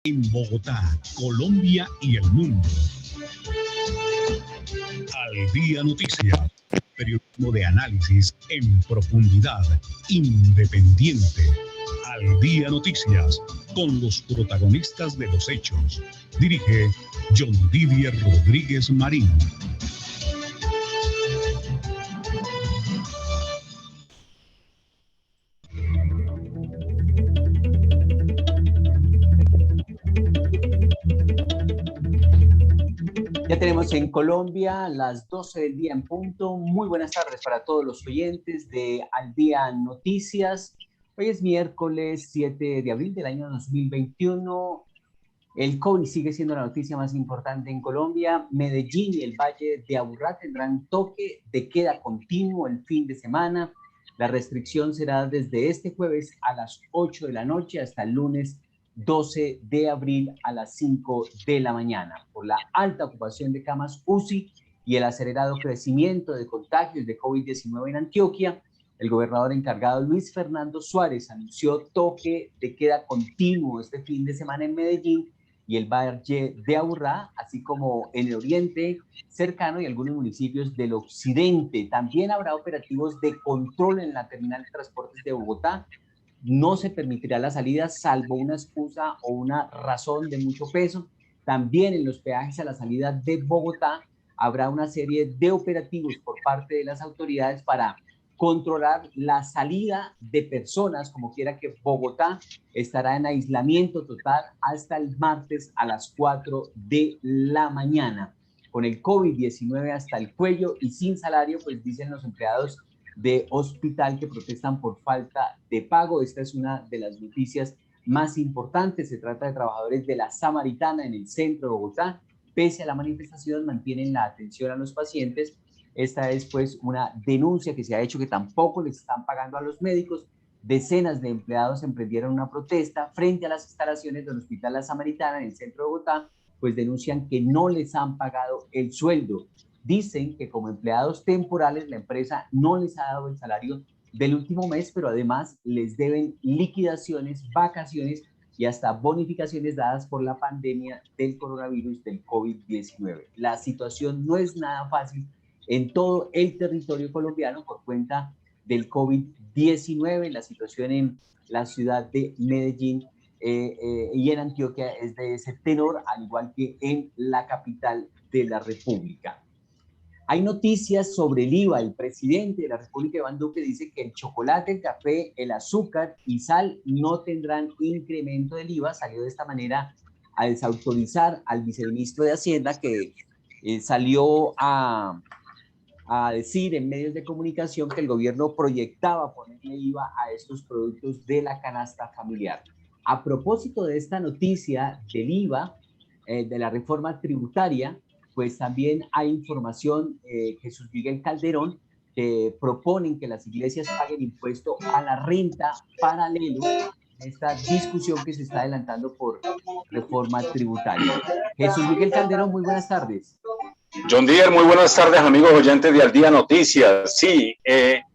En Bogotá, Colombia y el mundo. Al Día Noticias, periodismo de análisis en profundidad, independiente. Al Día Noticias, con los protagonistas de los hechos. Dirige John Didier Rodríguez Marín. Ya tenemos en Colombia las 12 del día en punto. Muy buenas tardes para todos los oyentes de Al Día Noticias. Hoy es miércoles 7 de abril del año 2021. El COVID sigue siendo la noticia más importante en Colombia. Medellín y el Valle de Aburrá tendrán toque de queda continuo el fin de semana. La restricción será desde este jueves a las 8 de la noche hasta el lunes 12 de abril a las 5 de la mañana. Por la alta ocupación de camas UCI y el acelerado crecimiento de contagios de COVID-19 en Antioquia, el gobernador encargado Luis Fernando Suárez anunció toque de queda continuo este fin de semana en Medellín y el Valle de Aburrá, así como en el oriente cercano y algunos municipios del occidente. También habrá operativos de control en la terminal de transportes de Bogotá. No se permitirá la salida salvo una excusa o una razón de mucho peso. También en los peajes a la salida de Bogotá habrá una serie de operativos por parte de las autoridades para controlar la salida de personas, como quiera que Bogotá estará en aislamiento total hasta el martes a las 4 de la mañana. Con el COVID-19 hasta el cuello y sin salario, pues dicen los empleados de hospital que protestan por falta de pago. Esta es una de las noticias más importantes. Se trata de trabajadores de la Samaritana en el centro de Bogotá. Pese a la manifestación, mantienen la atención a los pacientes. Esta es pues una denuncia que se ha hecho que tampoco les están pagando a los médicos. Decenas de empleados emprendieron una protesta frente a las instalaciones del Hospital La Samaritana en el centro de Bogotá, pues denuncian que no les han pagado el sueldo. Dicen que como empleados temporales la empresa no les ha dado el salario del último mes, pero además les deben liquidaciones, vacaciones y hasta bonificaciones dadas por la pandemia del coronavirus del COVID-19. La situación no es nada fácil en todo el territorio colombiano por cuenta del COVID-19. La situación en la ciudad de Medellín y en Antioquia es de ese tenor, al igual que en la capital de la República. Hay noticias sobre el IVA. El presidente de la República, Iván Duque, dice que el chocolate, el café, el azúcar y sal no tendrán incremento del IVA. Salió de esta manera a desautorizar al viceministro de Hacienda, que salió a decir en medios de comunicación que el gobierno proyectaba ponerle IVA a estos productos de la canasta familiar. A propósito de esta noticia del IVA, de la reforma tributaria, pues también hay información, Jesús Miguel Calderón, que proponen que las iglesias paguen impuesto a la renta paralelo en esta discusión que se está adelantando por reforma tributaria. Jesús Miguel Calderón, muy buenas tardes. John Dier, muy buenas tardes, amigos oyentes de Al Día Noticias. Sí,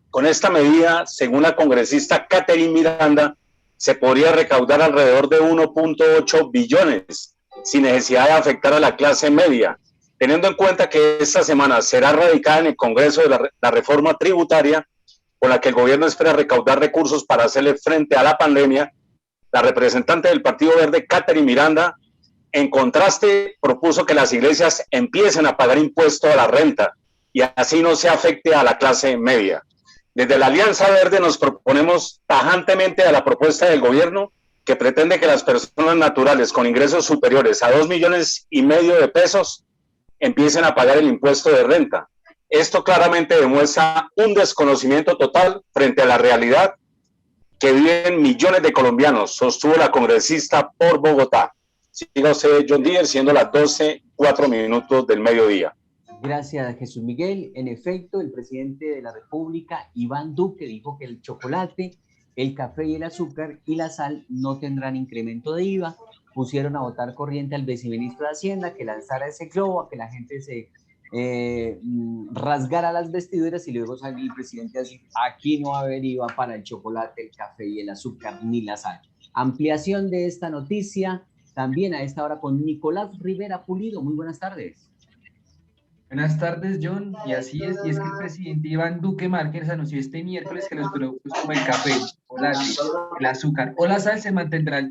con esta medida, según la congresista Catherine Miranda, se podría recaudar alrededor de 1.8 billones sin necesidad de afectar a la clase media. Teniendo en cuenta que esta semana será radicada en el Congreso de la reforma tributaria, con la que el gobierno espera recaudar recursos para hacerle frente a la pandemia, la representante del Partido Verde, Catherine Miranda, en contraste, propuso que las iglesias empiecen a pagar impuesto a la renta y así no se afecte a la clase media. Desde la Alianza Verde nos proponemos tajantemente a la propuesta del gobierno que pretende que las personas naturales con ingresos superiores a 2,5 millones de pesos empiecen a pagar el impuesto de renta. Esto claramente demuestra un desconocimiento total frente a la realidad que viven millones de colombianos, sostuvo la congresista por Bogotá. Siga usted, John Dier, siendo las 12:04 del mediodía. Gracias, Jesús Miguel. En efecto, el presidente de la República, Iván Duque, dijo que el chocolate, el café y el azúcar y la sal no tendrán incremento de IVA. Pusieron a votar corriente al viceministro de Hacienda que lanzara ese globo, a que la gente se rasgara las vestiduras y luego salió el presidente a decir: aquí no va a haber IVA para el chocolate, el café y el azúcar ni la sal. Ampliación de esta noticia también a esta hora con Nicolás Rivera Pulido. Muy buenas tardes. Buenas tardes, John. Y así es, y es que el presidente Iván Duque Márquez anunció este miércoles que los productos como el café, o el azúcar o la sal se mantendrán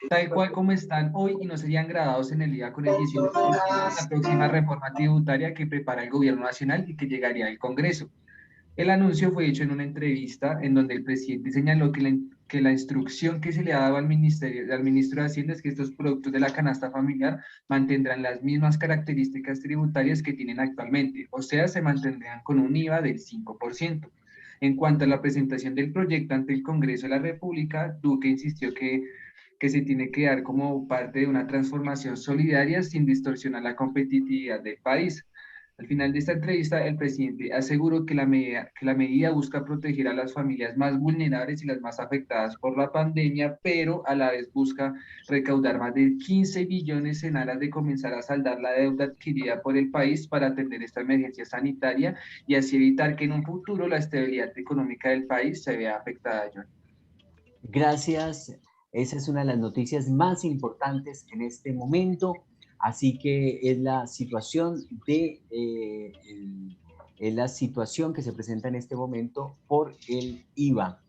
tal cual como están hoy y no serían gradados en el IVA con el 18% en la próxima reforma tributaria que prepara el gobierno nacional y que llegaría al Congreso. El anuncio fue hecho en una entrevista en donde el presidente señaló que la instrucción que se le ha dado al ministro de Hacienda es que estos productos de la canasta familiar mantendrán las mismas características tributarias que tienen actualmente, o sea, se mantendrán con un IVA del 5%. En cuanto a la presentación del proyecto ante el Congreso de la República, Duque insistió que se tiene que dar como parte de una transformación solidaria sin distorsionar la competitividad del país. Al final de esta entrevista, el presidente aseguró que la medida busca proteger a las familias más vulnerables y las más afectadas por la pandemia, pero a la vez busca recaudar más de 15 billones en aras de comenzar a saldar la deuda adquirida por el país para atender esta emergencia sanitaria y así evitar que en un futuro la estabilidad económica del país se vea afectada, John. Gracias. Esa es una de las noticias más importantes en este momento. Así que es la situación que se presenta en este momento por el IVA.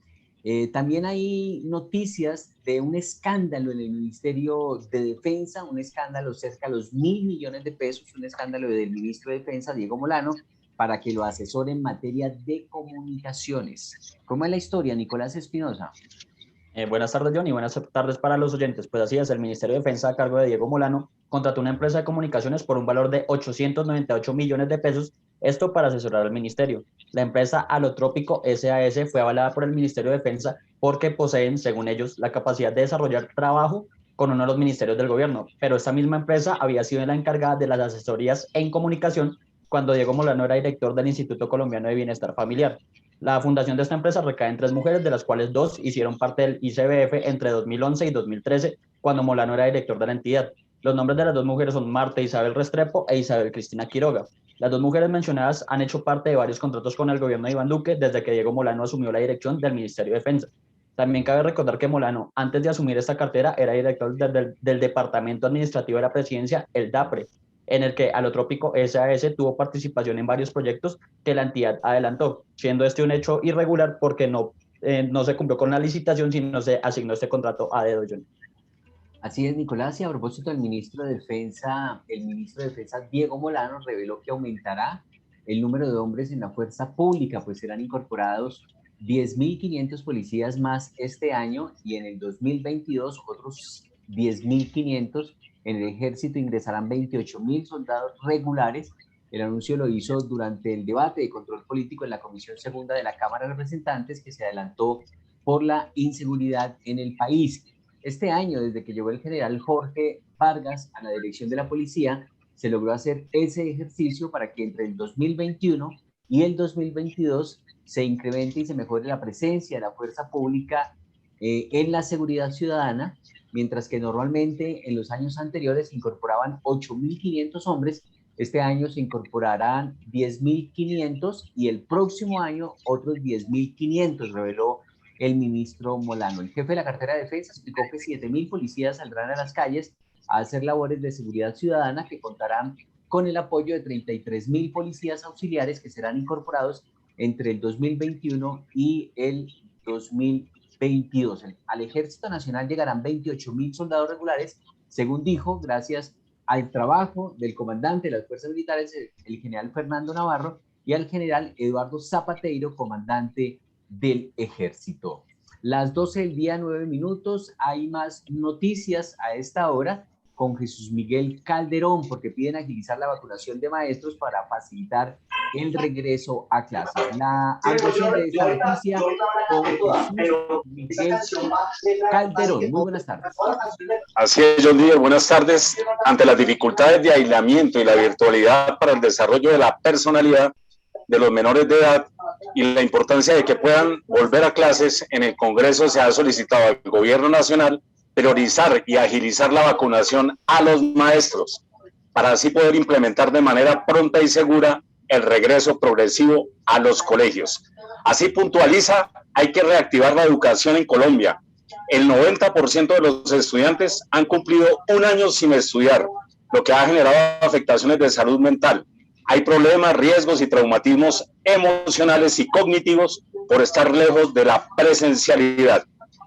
También hay noticias de un escándalo en el Ministerio de Defensa, un escándalo cerca de los 1.000 millones de pesos, un escándalo del ministro de Defensa, Diego Molano, para que lo asesore en materia de comunicaciones. ¿Cómo es la historia, Nicolás Espinosa? Buenas tardes, John, y buenas tardes para los oyentes. Pues así es, el Ministerio de Defensa, a cargo de Diego Molano, contrató una empresa de comunicaciones por un valor de 898 millones de pesos, esto para asesorar al ministerio. La empresa Alotrópico SAS fue avalada por el Ministerio de Defensa porque poseen, según ellos, la capacidad de desarrollar trabajo con uno de los ministerios del gobierno, pero esta misma empresa había sido la encargada de las asesorías en comunicación cuando Diego Molano era director del Instituto Colombiano de Bienestar Familiar. La fundación de esta empresa recae en 3 mujeres, de las cuales 2 hicieron parte del ICBF entre 2011 y 2013, cuando Molano era director de la entidad. Los nombres de las 2 mujeres son Marta Isabel Restrepo e Isabel Cristina Quiroga. Las 2 mujeres mencionadas han hecho parte de varios contratos con el gobierno de Iván Duque desde que Diego Molano asumió la dirección del Ministerio de Defensa. También cabe recordar que Molano, antes de asumir esta cartera, era director del Departamento Administrativo de la Presidencia, el DAPRE, en el que Alotrópico SAS tuvo participación en varios proyectos que la entidad adelantó, siendo este un hecho irregular porque no se cumplió con la licitación, sino se asignó este contrato a dedo, John. Así es, Nicolás, y a propósito del ministro de Defensa, el ministro de Defensa Diego Molano reveló que aumentará el número de hombres en la fuerza pública, pues serán incorporados 10.500 policías más este año y en el 2022 otros 10.500. En el ejército ingresarán 28.000 soldados regulares. El anuncio lo hizo durante el debate de control político en la Comisión Segunda de la Cámara de Representantes, que se adelantó por la inseguridad en el país. Este año, desde que llegó el general Jorge Vargas a la dirección de la policía, se logró hacer ese ejercicio para que entre el 2021 y el 2022 se incremente y se mejore la presencia de la fuerza pública en la seguridad ciudadana, mientras que normalmente en los años anteriores se incorporaban 8.500 hombres, este año se incorporarán 10.500 y el próximo año otros 10.500, reveló el ministro Molano. El jefe de la cartera de defensa explicó que 7.000 policías saldrán a las calles a hacer labores de seguridad ciudadana que contarán con el apoyo de 33.000 policías auxiliares que serán incorporados entre el 2021 y el 2022. Al Ejército Nacional llegarán 28.000 soldados regulares, según dijo, gracias al trabajo del comandante de las fuerzas militares, el general Fernando Navarro, y al general Eduardo Zapateiro, comandante del Ejército. Las 12 del día, 9 minutos. Hay más noticias a esta hora con Jesús Miguel Calderón, porque piden agilizar la vacunación de maestros para facilitar el regreso a clases. La ampliación de esta noticia con Jesús Miguel Calderón. Muy buenas tardes. Así es, John Díaz, buenas tardes. Ante las dificultades de aislamiento y la virtualidad para el desarrollo de la personalidad de los menores de edad y la importancia de que puedan volver a clases, en el Congreso se ha solicitado al Gobierno Nacional priorizar y agilizar la vacunación a los maestros para así poder implementar de manera pronta y segura el regreso progresivo a los colegios. Así puntualiza, hay que reactivar la educación en Colombia El 90% de los estudiantes han cumplido un año sin estudiar, lo que ha generado afectaciones de salud mental. Hay problemas, riesgos y traumatismos emocionales y cognitivos por estar lejos de la presencialidad.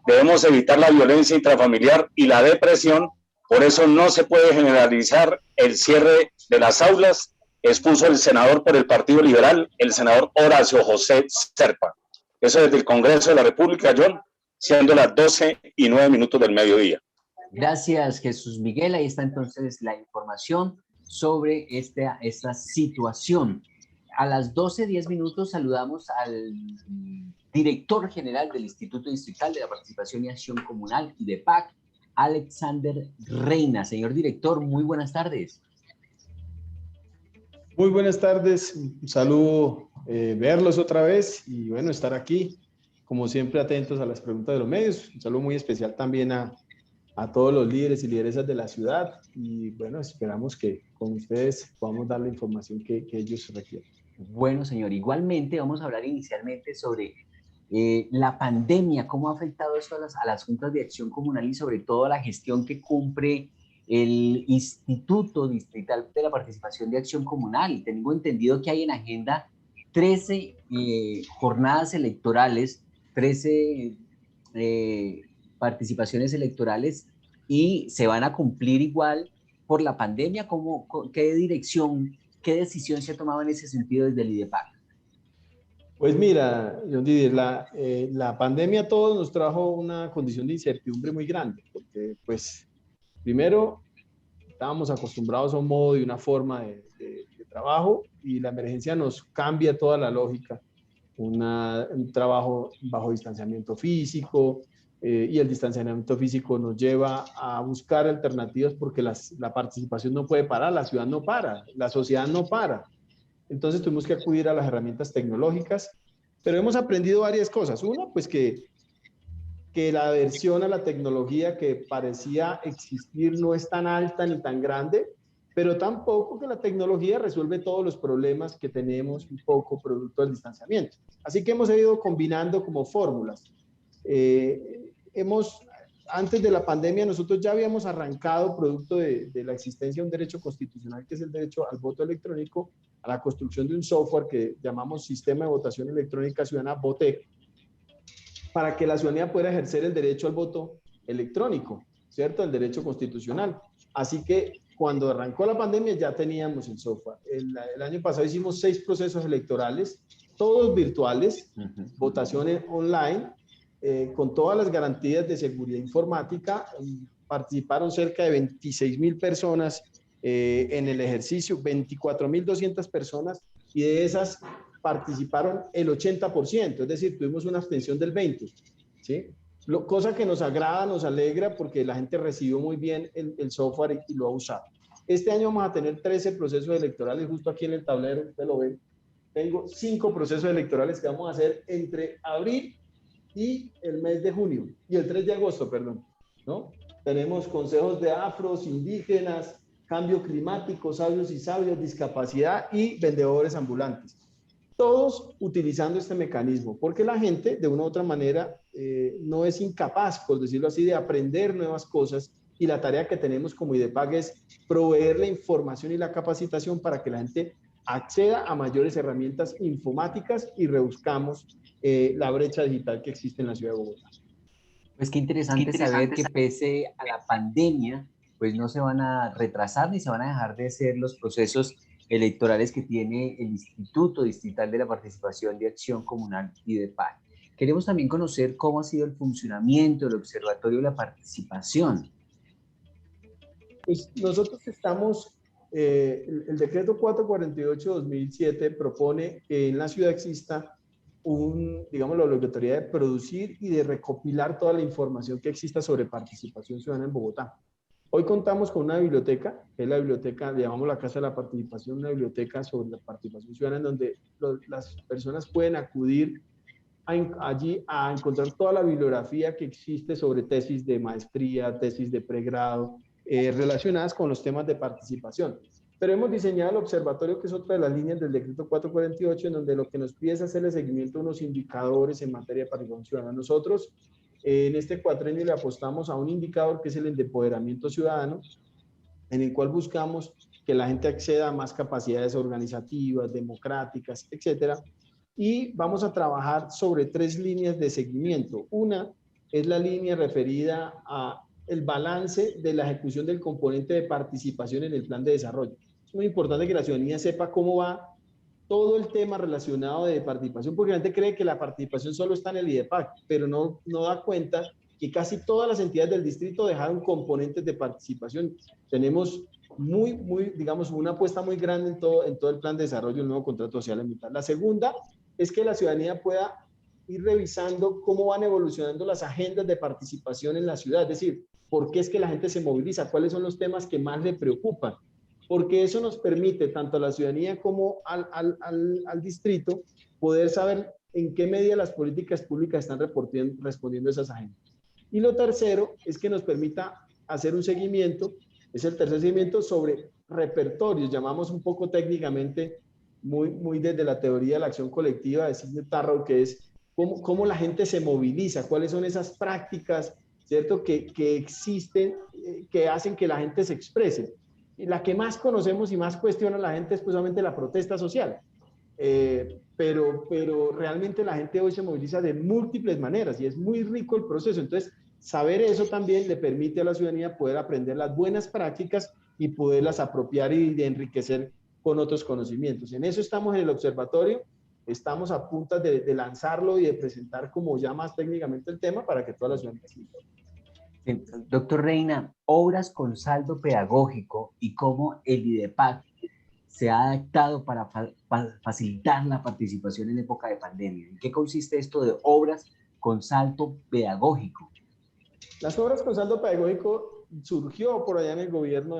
Debemos evitar la violencia intrafamiliar y la depresión. Por eso no se puede generalizar el cierre de las aulas, expuso el senador por el Partido Liberal, el senador Horacio José Serpa. Eso desde el Congreso de la República, John, siendo las 12:09 del mediodía. Gracias, Jesús Miguel. Ahí está entonces la información sobre esta situación. A las 12:10 saludamos al director general del Instituto Distrital de la Participación y Acción Comunal, IDEPAC, Alexander Reina. Señor director, muy buenas tardes. Muy buenas tardes, un saludo, verlos otra vez y bueno, estar aquí, como siempre atentos a las preguntas de los medios. Un saludo muy especial también a todos los líderes y lideresas de la ciudad y bueno, esperamos que con ustedes podamos dar la información que ellos requieren. Bueno, señor, igualmente vamos a hablar inicialmente sobre la pandemia, cómo ha afectado eso a las juntas de acción comunal y sobre todo a la gestión que cumple el Instituto Distrital de la Participación de Acción Comunal. Tengo entendido que hay en agenda 13 jornadas electorales, 13 participaciones electorales y se van a cumplir igual por la pandemia. ¿Qué dirección, qué decisión se ha tomado en ese sentido desde el IDEPAC? Pues mira, John Didier, la pandemia a todos nos trajo una condición de incertidumbre muy grande, porque pues primero estábamos acostumbrados a un modo y una forma de trabajo y la emergencia nos cambia toda la lógica. Un trabajo bajo distanciamiento físico y el distanciamiento físico nos lleva a buscar alternativas porque la participación no puede parar, la ciudad no para, la sociedad no para. Entonces tuvimos que acudir a las herramientas tecnológicas, pero hemos aprendido varias cosas. Una, pues que la aversión a la tecnología que parecía existir no es tan alta ni tan grande, pero tampoco que la tecnología resuelve todos los problemas que tenemos un poco producto del distanciamiento. Así que hemos ido combinando como fórmulas. Antes de la pandemia nosotros ya habíamos arrancado producto de la existencia de un derecho constitucional que es el derecho al voto electrónico, a la construcción de un software que llamamos Sistema de Votación Electrónica Ciudadana, VOTEC, para que la ciudadanía pueda ejercer el derecho al voto electrónico, ¿cierto? El derecho constitucional. Así que cuando arrancó la pandemia ya teníamos el software. El año pasado hicimos 6 procesos electorales, todos virtuales, votaciones online, con todas las garantías de seguridad informática. Participaron cerca de 26,000 personas en el ejercicio, 24,200 personas, y de esas participaron el 80%, es decir, tuvimos una abstención del 20%, ¿sí? Cosa que nos agrada, nos alegra, porque la gente recibió muy bien el software y lo ha usado. Este año vamos a tener 13 procesos electorales, justo aquí en el tablero, usted lo ve. Tengo 5 procesos electorales que vamos a hacer entre abril y el mes de junio, y el 3 de agosto, perdón, ¿no? Tenemos consejos de afros, indígenas, cambio climático, sabios y sabias, discapacidad y vendedores ambulantes. Todos utilizando este mecanismo, porque la gente, de una u otra manera, no es incapaz, por decirlo así, de aprender nuevas cosas, y la tarea que tenemos como IDEPAC es proveer la información y la capacitación para que la gente acceda a mayores herramientas informáticas y reduzcamos la brecha digital que existe en la ciudad de Bogotá. Pues qué interesante saber que pese a la pandemia, pues no se van a retrasar ni se van a dejar de hacer los procesos electorales que tiene el Instituto Distrital de la Participación de Acción Comunal IDEPAC. Queremos también conocer cómo ha sido el funcionamiento del Observatorio de la Participación. Pues nosotros estamos, el decreto 448-2007 propone que en la ciudad exista digamos, la obligatoriedad de producir y de recopilar toda la información que exista sobre participación ciudadana en Bogotá. Hoy contamos con una biblioteca, que es la biblioteca, le llamamos la Casa de la Participación, una biblioteca sobre la participación ciudadana, en donde las personas pueden acudir allí a encontrar toda la bibliografía que existe sobre tesis de maestría, tesis de pregrado, relacionadas con los temas de participación. Pero hemos diseñado el observatorio, que es otra de las líneas del decreto 448, en donde lo que nos pide es hacerle seguimiento a unos indicadores en materia de participación ciudadana. Nosotros En este cuatrenio le apostamos a un indicador que es el empoderamiento ciudadano, en el cual buscamos que la gente acceda a más capacidades organizativas, democráticas, etcétera. Y vamos a trabajar sobre 3 líneas de seguimiento. Una es la línea referida a el balance de la ejecución del componente de participación en el plan de desarrollo. Es muy importante que la ciudadanía sepa cómo va todo el tema relacionado de participación, porque la gente cree que la participación solo está en el IDEPAC, pero no da cuenta que casi todas las entidades del distrito dejaron componentes de participación. Tenemos digamos, una apuesta muy grande en todo el plan de desarrollo del nuevo contrato social en mitad. La segunda es que la ciudadanía pueda ir revisando cómo van evolucionando las agendas de participación en la ciudad, es decir, por qué es que la gente se moviliza, cuáles son los temas que más le preocupan, porque eso nos permite tanto a la ciudadanía como al distrito poder saber en qué medida las políticas públicas están respondiendo a esas agendas. Y lo tercero es que nos permita hacer un seguimiento, es el tercer seguimiento sobre repertorios, llamamos un poco técnicamente, muy desde la teoría de la acción colectiva de Sidney Tarrow, que es cómo la gente se moviliza, cuáles son esas prácticas, ¿cierto?, que existen, que hacen que la gente se exprese. Y la que más conocemos y más cuestiona a la gente es precisamente la protesta social. Pero realmente la gente hoy se moviliza de múltiples maneras y es muy rico el proceso. Entonces, saber eso también le permite a la ciudadanía poder aprender las buenas prácticas y poderlas apropiar y de enriquecer con otros conocimientos. En eso estamos en el observatorio, estamos a punto de lanzarlo y de presentar como ya más técnicamente el tema para que toda la ciudadanía se informe. Doctor Reina, obras con saldo pedagógico y cómo el IDEPAC se ha adaptado para facilitar la participación en época de pandemia. ¿En qué consiste esto de obras con saldo pedagógico? Las obras con saldo pedagógico surgió por allá en el gobierno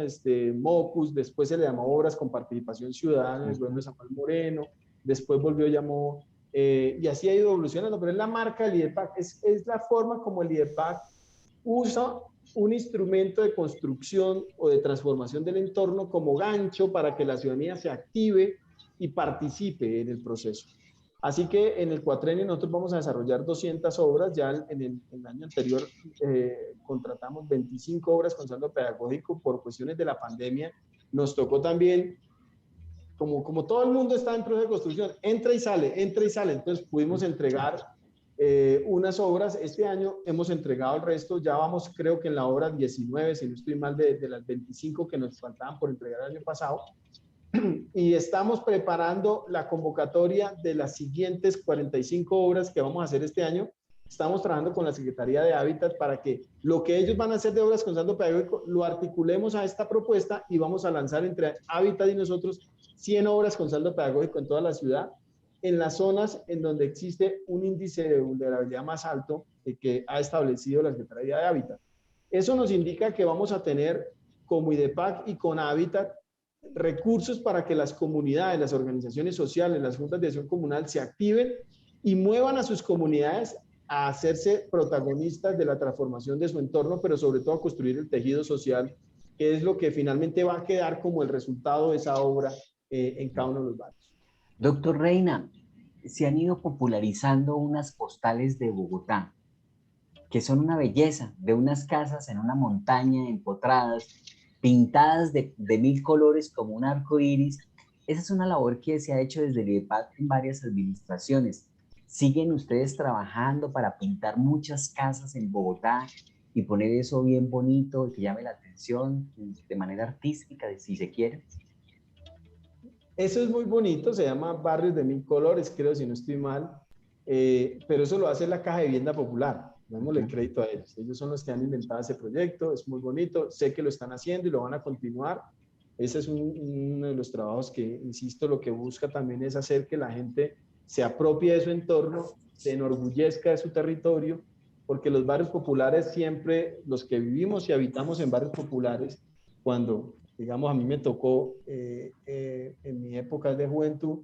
Mocus, después se le llamó obras con participación ciudadana en el gobierno de Samuel Moreno, después llamó, y así ha ido evolucionando, pero es la marca del IDEPAC, es la forma como el IDEPAC usa un instrumento de construcción o de transformación del entorno como gancho para que la ciudadanía se active y participe en el proceso. Así que en el cuatrenio nosotros vamos a desarrollar 200 obras, ya en el año anterior contratamos 25 obras con saldo pedagógico por cuestiones de la pandemia. Nos tocó también, como todo el mundo está en proceso de construcción, entra y sale, entonces pudimos entregar unas obras. Este año hemos entregado el resto, ya vamos creo que en la obra 19, si no estoy mal, de las 25 que nos faltaban por entregar el año pasado, y estamos preparando la convocatoria de las siguientes 45 obras que vamos a hacer este año. Estamos trabajando con la Secretaría de Hábitat para que lo que ellos van a hacer de obras con saldo pedagógico lo articulemos a esta propuesta y vamos a lanzar entre Hábitat y nosotros 100 obras con saldo pedagógico en toda la ciudad, en las zonas en donde existe un índice de vulnerabilidad más alto que ha establecido la Secretaría de Hábitat. Eso nos indica que vamos a tener como IDEPAC y con Hábitat recursos para que las comunidades, las organizaciones sociales, las juntas de acción comunal se activen y muevan a sus comunidades a hacerse protagonistas de la transformación de su entorno, pero sobre todo a construir el tejido social, que es lo que finalmente va a quedar como el resultado de esa obra en cada uno de los barrios. Doctor Reina, se han ido popularizando unas postales de Bogotá, que son una belleza, de unas casas en una montaña empotradas, pintadas de 1000 colores como un arco iris. Esa es una labor que se ha hecho desde el IDEPAC en varias administraciones. ¿Siguen ustedes trabajando para pintar muchas casas en Bogotá y poner eso bien bonito, que llame la atención de manera artística, si se quiere? Eso es muy bonito, se llama Barrios de 1000 colores, creo, si no estoy mal, pero eso lo hace la Caja de Vivienda Popular. Démosle el crédito a ellos. Ellos son los que han inventado ese proyecto, es muy bonito, sé que lo están haciendo y lo van a continuar. Ese es uno de los trabajos que, insisto, lo que busca también es hacer que la gente se apropie de su entorno, se enorgullezca de su territorio, porque los barrios populares siempre, los que vivimos y habitamos en barrios populares, cuando, digamos, a mí me tocó en mi época de juventud,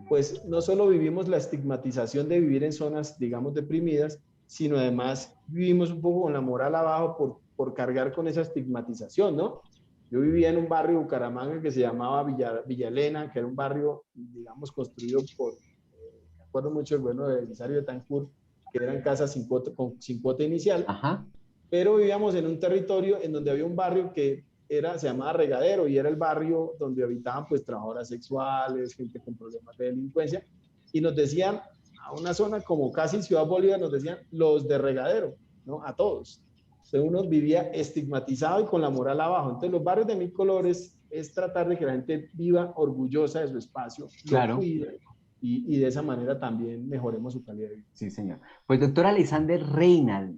pues no solo vivimos la estigmatización de vivir en zonas, digamos, deprimidas, sino además vivimos un poco con la moral abajo por cargar con esa estigmatización, ¿no? Yo vivía en un barrio de Bucaramanga que se llamaba Villa Elena, que era un barrio, digamos, construido me acuerdo mucho del gobierno de Belisario Betancur, que eran casas sin cuota inicial. Ajá. Pero vivíamos en un territorio en donde había un barrio que se llamaba Regadero, y era el barrio donde habitaban pues trabajadoras sexuales, gente con problemas de delincuencia, y nos decían, a una zona como casi Ciudad Bolívar, nos decían los de Regadero, ¿no? A todos. Entonces uno vivía estigmatizado y con la moral abajo. Entonces los barrios de Mil Colores es tratar de que la gente viva orgullosa de su espacio, Claro. lo cuide, y de esa manera también mejoremos su calidad de vida. Sí, señor. Pues doctor Alexander Reina,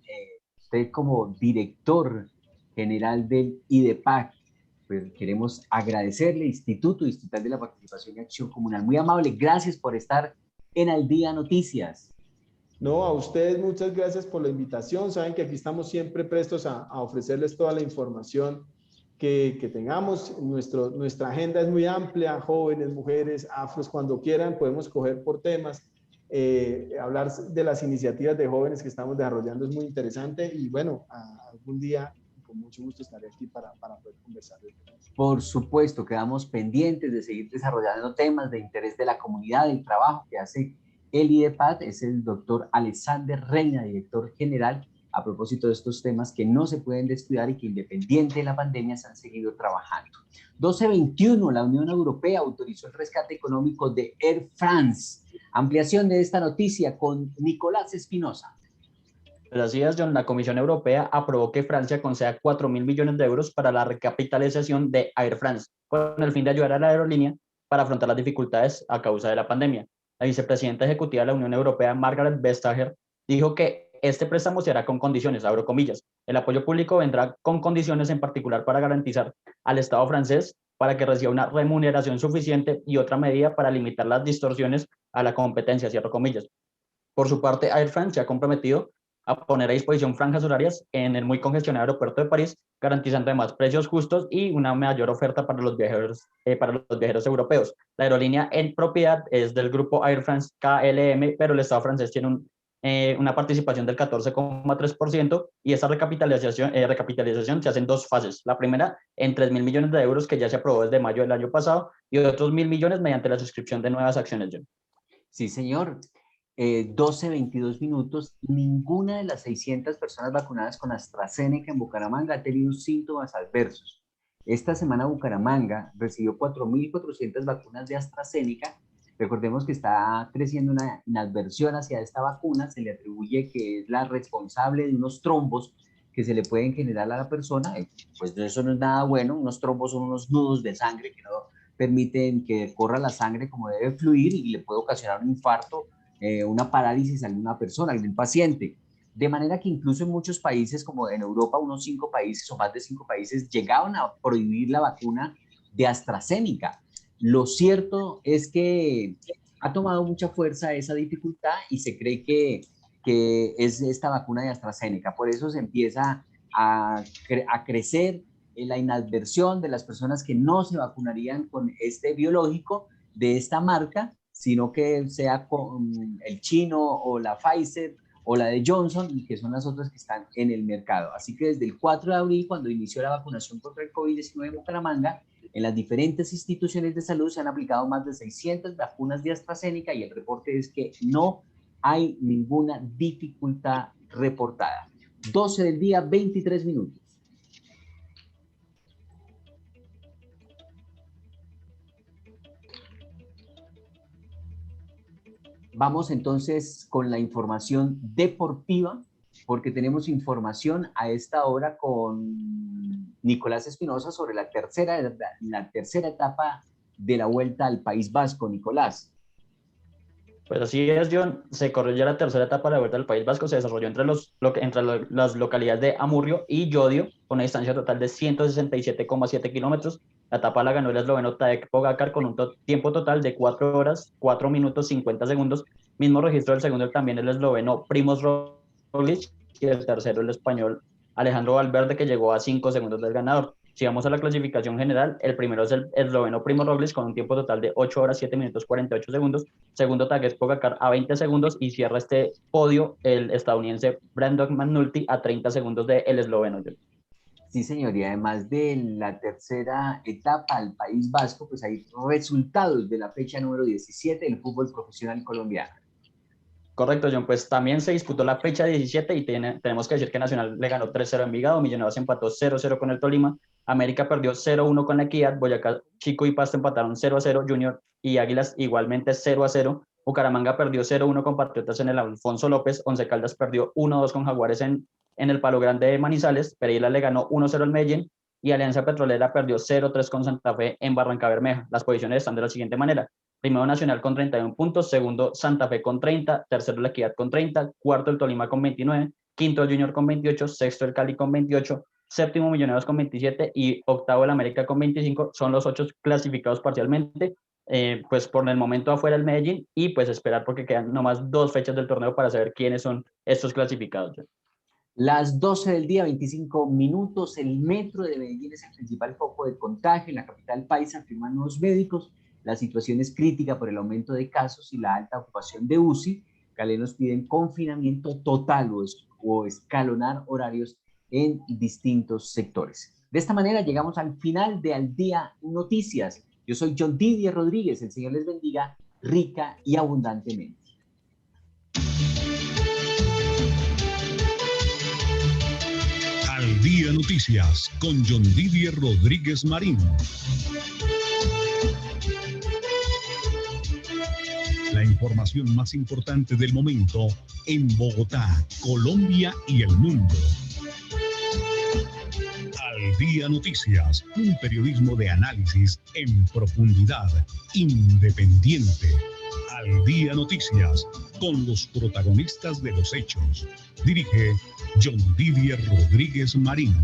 usted como director general del IDEPAC, pues queremos agradecerle, Instituto Distrital de la Participación y Acción Comunal. Muy amable, gracias por estar en Al Día Noticias. No, a ustedes muchas gracias por la invitación. Saben que aquí estamos siempre prestos a ofrecerles toda la información que tengamos. Nuestra agenda es muy amplia, jóvenes, mujeres, afros, cuando quieran podemos coger por temas. Hablar de las iniciativas de jóvenes que estamos desarrollando es muy interesante, y bueno, algún día con mucho gusto estaré aquí para poder conversar. Por supuesto, quedamos pendientes de seguir desarrollando temas de interés de la comunidad, del trabajo que hace el IDEPAC. Es el doctor Alexander Reina, director general, a propósito de estos temas que no se pueden descuidar y que independiente de la pandemia se han seguido trabajando. 12:21, la Unión Europea autorizó el rescate económico de Air France. Ampliación de esta noticia con Nicolás Espinosa. Pues así es, John. La Comisión Europea aprobó que Francia conceda 4.000 millones de euros para la recapitalización de Air France, con el fin de ayudar a la aerolínea para afrontar las dificultades a causa de la pandemia. La vicepresidenta ejecutiva de la Unión Europea, Margaret Vestager, dijo que este préstamo se hará con condiciones, abro comillas. El apoyo público vendrá con condiciones, en particular para garantizar al Estado francés para que reciba una remuneración suficiente, y otra medida para limitar las distorsiones a la competencia, cierro comillas. Por su parte, Air France se ha comprometido a poner a disposición franjas horarias en el muy congestionado aeropuerto de París, garantizando además precios justos y una mayor oferta para los viajeros europeos. La aerolínea en propiedad es del grupo Air France KLM, pero el Estado francés tiene una participación del 14,3%, y esa recapitalización se hace en dos fases. La primera en 3.000 millones de euros, que ya se aprobó desde mayo del año pasado, y otros 1.000 millones mediante la suscripción de nuevas acciones. Sí, señor. 12:22 minutos. Ninguna de las 600 personas vacunadas con AstraZeneca en Bucaramanga ha tenido síntomas adversos. Esta semana Bucaramanga recibió 4.400 vacunas de AstraZeneca. Recordemos que está creciendo una inadversión hacia esta vacuna. Se le atribuye que es la responsable de unos trombos que se le pueden generar a la persona. Pues eso no es nada bueno. Unos trombos son unos nudos de sangre que no permiten que corra la sangre como debe fluir, y le puede ocasionar un infarto, una parálisis a alguna persona, a algún paciente. De manera que incluso en muchos países, como en Europa, unos 5 países o más de 5 países llegaban a prohibir la vacuna de AstraZeneca. Lo cierto es que ha tomado mucha fuerza esa dificultad y se cree que es esta vacuna de AstraZeneca. Por eso se empieza a crecer la inadversión de las personas que no se vacunarían con este biológico de esta marca, sino que sea con el chino o la Pfizer o la de Johnson, y que son las otras que están en el mercado. Así que desde el 4 de abril, cuando inició la vacunación contra el COVID-19 en Bucaramanga, en las diferentes instituciones de salud se han aplicado más de 600 vacunas de AstraZeneca, y el reporte es que no hay ninguna dificultad reportada. 12 del día, 23 minutos. Vamos entonces con la información deportiva, porque tenemos información a esta hora con Nicolás Espinosa sobre la tercera etapa de la Vuelta al País Vasco. Nicolás. Pues así es, John. Se corrió ya la tercera etapa de la Vuelta al País Vasco. Se desarrolló entre las localidades de Amurrio y Llodio, con una distancia total de 167,7 kilómetros. La etapa la ganó el esloveno Tadej Pogačar con un tiempo total de 4 horas, 4 minutos, 50 segundos. Mismo registro del segundo también el esloveno Primož Roglič, y el tercero el español Alejandro Valverde, que llegó a 5 segundos del ganador. Si vamos a la clasificación general, el primero es el esloveno Primož Roglič con un tiempo total de 8 horas, 7 minutos, 48 segundos. Segundo, Tadej Pogačar a 20 segundos, y cierra este podio el estadounidense Brandon McNulty a 30 segundos del esloveno. Sí, señor, y además de la tercera etapa al País Vasco, pues hay resultados de la fecha número 17 del fútbol profesional colombiano. Correcto, John. Pues también se disputó la fecha 17 y tenemos que decir que Nacional le ganó 3-0 a Envigado, Millonarios empató 0-0 con el Tolima, América perdió 0-1 con la Equidad, Boyacá Chico y Pasto empataron 0-0, Junior y Águilas igualmente 0-0, Bucaramanga perdió 0-1 con Patriotas en el Alfonso López, Once Caldas perdió 1-2 con Jaguares en el Palo Grande de Manizales, Pereira le ganó 1-0 al Medellín y Alianza Petrolera perdió 0-3 con Santa Fe en Barranca Bermeja. Las posiciones están de la siguiente manera: primero Nacional con 31 puntos, segundo Santa Fe con 30, tercero La Equidad con 30, cuarto el Tolima con 29, quinto el Junior con 28, sexto el Cali con 28, séptimo Millonarios con 27 y octavo el América con 25. Son los 8 clasificados parcialmente, pues por el momento afuera el Medellín, y pues esperar porque quedan nomás 2 fechas del torneo para saber quiénes son estos clasificados. Las 12 del día, 25 minutos. El metro de Medellín es el principal foco de contagio. En la capital paisa, afirman los médicos. La situación es crítica por el aumento de casos y la alta ocupación de UCI. Galenos piden confinamiento total o escalonar horarios en distintos sectores. De esta manera llegamos al final de Al Día Noticias. Yo soy John Didier Rodríguez. El Señor les bendiga rica y abundantemente. Al Día Noticias con John Didier Rodríguez Marín. La información más importante del momento en Bogotá, Colombia y el mundo. Al Día Noticias, un periodismo de análisis en profundidad, independiente. Al Día Noticias, con los protagonistas de los hechos. Dirige John Didier Rodríguez Marín.